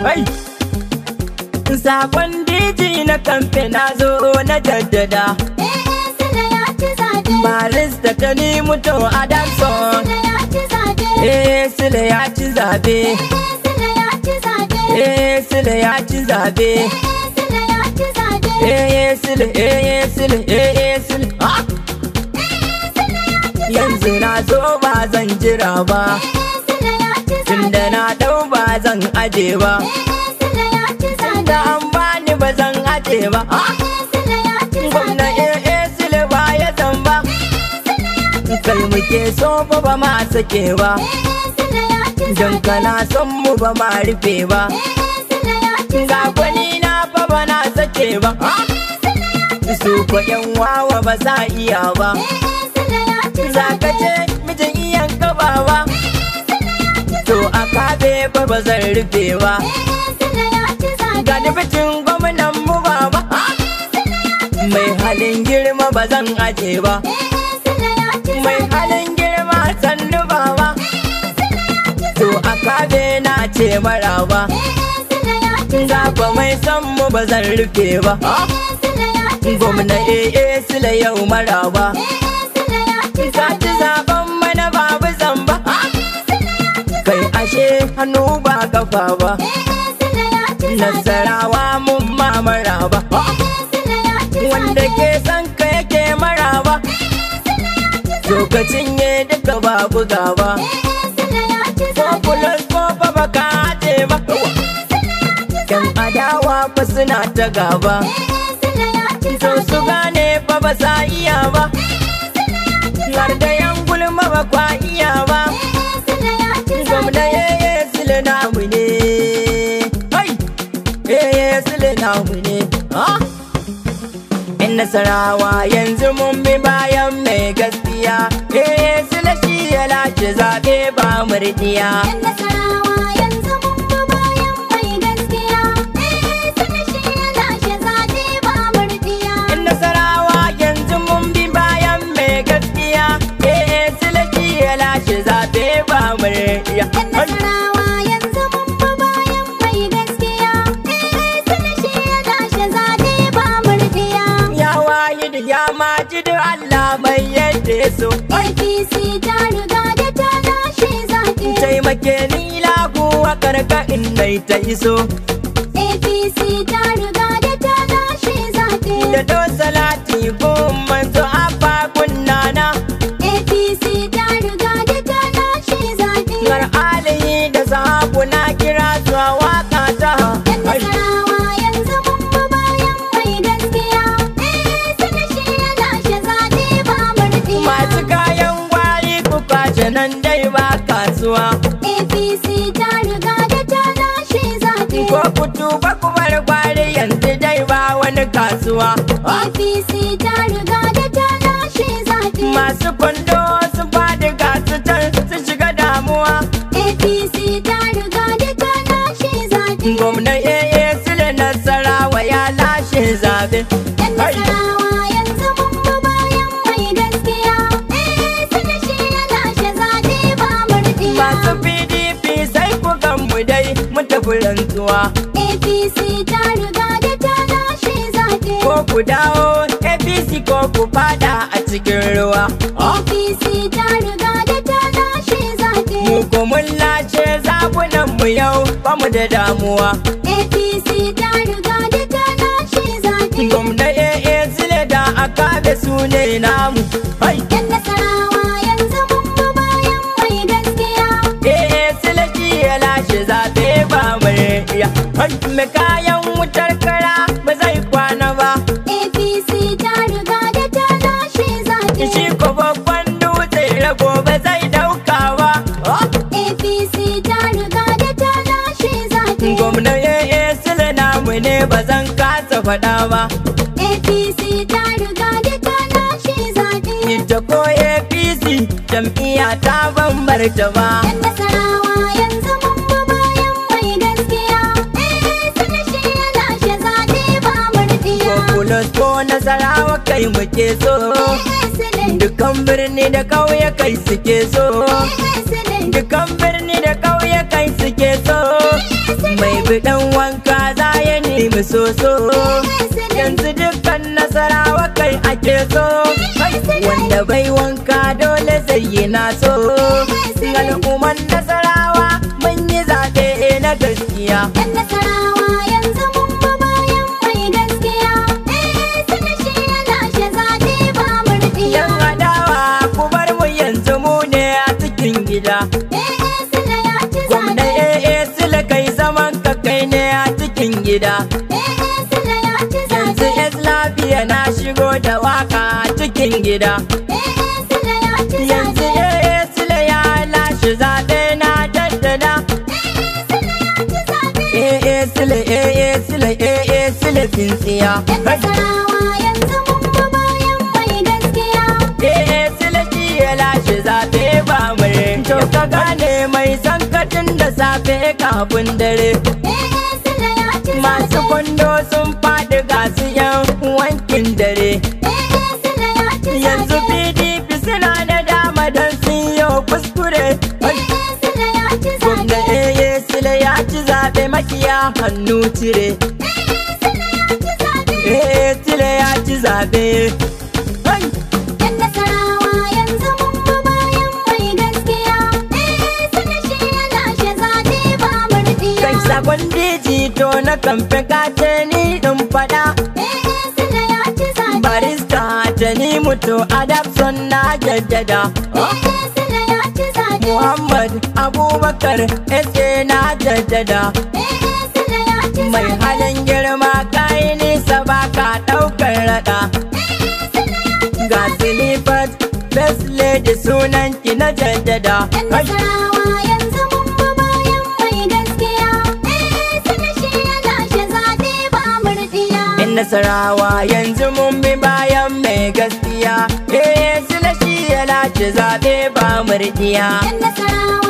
Hai! Sakon DJ na kamfe na zo na jaddada. Sule ya ci zaɓe. Barista ta ni mutu Adamson. Sule ya ci zaɓe. Sule ya ci zaɓe. Sule ya ci zaɓe. Sule ya ci zaɓe. Sule ya ci zaɓe. Sule, Sule. Yanzu na zo ba zan jira ba. Sule ya ci zaɓe. Tunda na ɗau ba zan aje ba. Sule ya ci zaɓe. Da an bani ba zan aje ba. Sule ya ci zaɓe. Gwamna Sule ba ya san ba. Kai muke so ba ma sake ba. Sule ya ci zaɓe. Don kana son mu ba ma rufe ba. Sule ya ci Ga gwani na fa ba na sake ba. Su ko yan wawa ba sa iya ba. Sule ya ci Za ka ce mijin iyan kaba ba. To a kabe ba zan rufe ba. Sule ya ci zaɓe. Ga dubicin gwamnan mu ba ba. Mai halin girma ba zan aje ba. Sule ya ci Mai halin girma sannu ba ba. To a kabe na ce maraba. Sule ya ci Ga ba mai son mu ba zan rufe ba. Sule ya ci Gwamna Sule yau maraba. Sule ya ci Ka ci zaben mana babu zamba. Kai ashe hannu ba kafa ba. Sule ya ci Nasarawa mun ma maraba. Sule ya ci Wanda ke son ka yake maraba. Lokacin ya duka babu gaba. Sule ya ci Ko plus ko fa baka haɗe ba. Yan adawa fa suna ta gaba. Sule ya ci To su gane fa ba sa iya ba. Har da yan gulma ba kwa iya ba. Sule ya ci Gwamna Sule namu ne. Hai! Sule namu ne. In Nasarawa yanzu mun bi bayan mai gaskiya. Sule shi ya lashe zaɓe ba murdiya. Yan Nasarawa yanzu mun bi bayan mai gaskiya. Sule shi ya lashe zaɓe ba murdiya. In Nasarawa yanzu mun bi bayan mai gaskiya. Sule shi ya lashe zaɓe ba murdiya. Yan Nasarawa yanzu mun bi bayan mai gaskiya. Sule shi ya lashe zaɓe ba murdiya. Ya wahid ya majid Allah mai yadda ya so. APC ta riga da ta lashe zaɓe. Taimake ni lagu a karka in dai ta iso. APC ta riga da ta lashe zaɓe. Da do salati gun manzo abba kunnana. APC ta riga da ta lashe zaɓe. Gar alihi da sahabu na kira zuwa waka ta. Yan Nasarawa yanzu mun bi bayan mai gaskiya. Sule shi ya lashe zaɓe ba murdiya. Masu kayan gwari ku kwace nan dai ba kasuwa. APC ta riga da ta lashe zaɓe. Ko ku tuba ku bar gwari yanzu dai ba wani kasuwa. APC ta riga da ta lashe zaɓe. Masu kwando su faɗi gasu can su shiga damuwa. APC ta riga da ta lashe zaɓe. Gwamna Sule Nasarawa ya lashe zaɓe. Yan Nasarawa yanzu mun bi bayan mai gaskiya. Sule shi ya lashe zaɓe ba murdiya. Masu PDP sai ku mu dai mu tafi rantsuwa. APC ta riga da ta lashe zaɓe. Ko ku dawo APC ko ku fada a cikin ruwa. APC ta riga da ta lashe zaɓe. Mu ko mun lashe zabunan mu yau ba mu da damuwa. APC ta riga da ta lashe zaɓe. Gwamna Sule da aka da su ne namu. Hai! Yan Nasarawa yanzu mun bi bayan mai gaskiya. Sule ji ya lashe zaɓe ba mu iya. Hai! Me kayan wutar kara ba zai kwana ba. APC ta riga da ta lashe zaɓe. Shi ko babban dutse rago ba zai dauka ba. APC ta riga da ta lashe zaɓe. Gwamna Sule namu ne ba zan kasa faɗa ba. APC ta riga da ta lashe zaɓe. Ita ko APC jam'iyya ta bambarta ba. Yan Nasarawa yanzu mun bi bayan mai gaskiya. Sule shi ya lashe zaɓe ba murdiya. Ko kulos ko Nasarawa kai muke so. Sule. Dukan birni da ƙauye kai suke so. Sule. Dukan birni da ƙauye kai suke so. mai bidan wanka za ya nemi soso. Yanzu dukkan Nasarawa kai ake so, wanda bai wanka dole zai yi naso. Al'umman Nasarawa mun yi zaɓe na gaskiya. Yan Nasarawa yanzu mun bi bayan mai gaskiya. Sule shi ya lashe zaɓe ba murɗiya. Yan adawa ku bar mu yanzu mu ne a cikin gida. Sule ya ci Gwamna zaɓe. Sule kai zaman ka kai ne a cikin gida. Sule ya ci Yanzu zaɓe. lafiya na shigo da waka cikin gida. Sule ya ci Yanzu zaɓe. Sule ya lashe zaɓe na daddada. Sule tsintsiya. Yan Nasarawa yanzu mun bi bayan mai gaskiya. Sule shi ya lashe zaɓe ba mure. To ka gane mai sankatin da safe kafin dare. Sule ya ci Masu zaɓe. kwando sun faɗi gasu yan wankin dare. Sule ya ci Yanzu zaɓe. PDP suna da dama don sun yi kuskure. Sule ya ci Gwamna zaɓe. Sule ya ci zaɓe makiya hannu cire. Sule ya ci zaɓe. Hai! Yan Nasarawa yanzu mun bi bayan mai gaskiya. Sule shi ya lashe zaɓe ba murɗiya. Kai sakon dijito na kamfe kace ni ɗin faɗa. Sule ya ci zaɓe. Barista ta ni mutu adapson na jaddada. Sule ya ci zaɓe. Muhammad Abubakar ese na jaddada. Sule ya ci Mai zaɓe. halin girma kai nisa baka ɗaukar raɗa. Ga silifat first lady sunan ki na jaddada. Yan Nasarawa yanzu mun bi bayan mai gaskiya. Sule shi ya lashe zaɓe ba murɗiya. In Nasarawa yanzu mun bi bayan mai gaskiya. Sule shi ya lashe zaɓe ba murɗiya. Yan Nasarawa